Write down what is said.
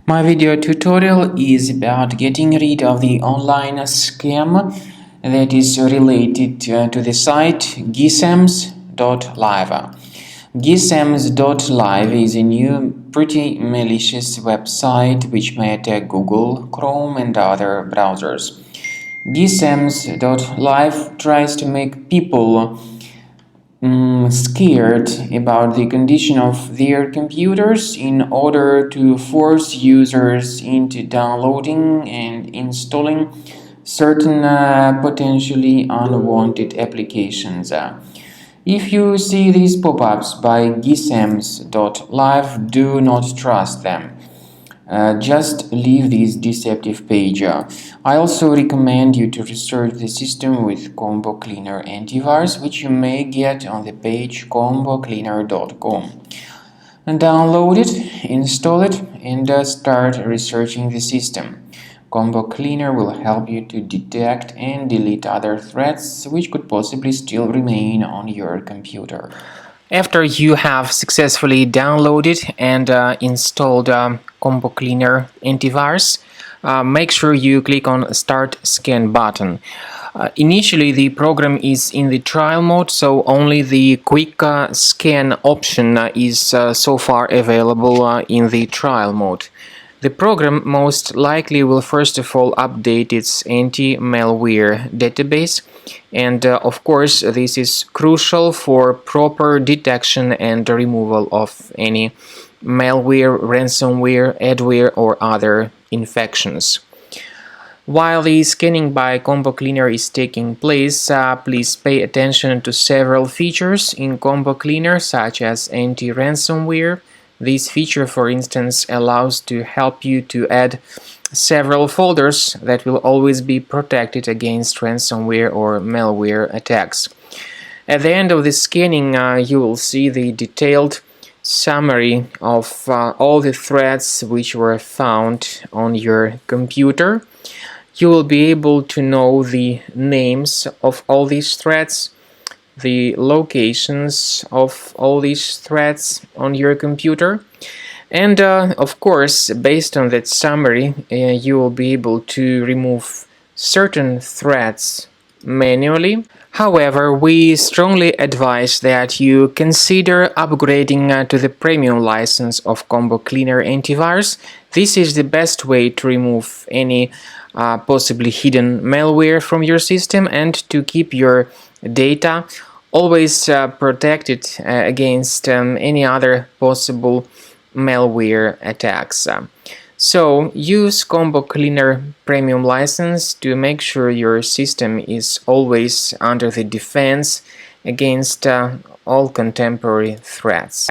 My video tutorial is about getting rid of the online scam that is related to the site Gicems.live. Gicems.live is a new, pretty malicious website which may attack Google, Chrome and other browsers. Gicems.live tries to make people scared about the condition of their computers in order to force users into downloading and installing certain potentially unwanted applications. If you see these pop-ups by Gicems.live, do not trust them. Just leave this deceptive page. I also recommend you to research the system with Combo Cleaner antivirus, which you may get on the page combocleaner.com. Download it, install it, and start researching the system. Combo Cleaner will help you to detect and delete other threats which could possibly still remain on your computer. After you have successfully downloaded and installed Combo Cleaner antivirus, make sure you click on Start Scan button. Initially, the program is in the trial mode, so only the quick scan option is so far available in the trial mode. The program most likely will first of all update its anti-malware database, and of course this is crucial for proper detection and removal of any malware, ransomware, adware or other infections. While the scanning by Combo Cleaner is taking place, please pay attention to several features in Combo Cleaner such as anti-ransomware. This feature, for instance, allows to help you to add several folders that will always be protected against ransomware or malware attacks. At the end of the scanning, you will see the detailed summary of all the threats which were found on your computer. You will be able to know the names of all these threats, the locations of all these threats on your computer, and of course, based on that summary, you will be able to remove certain threats manually. However, we strongly advise that you consider upgrading to the premium license of Combo Cleaner antivirus. This is the best way to remove any possibly hidden malware from your system and to keep your data always protected against any other possible malware attacks. So use Combo Cleaner Premium license to make sure your system is always under the defense against all contemporary threats.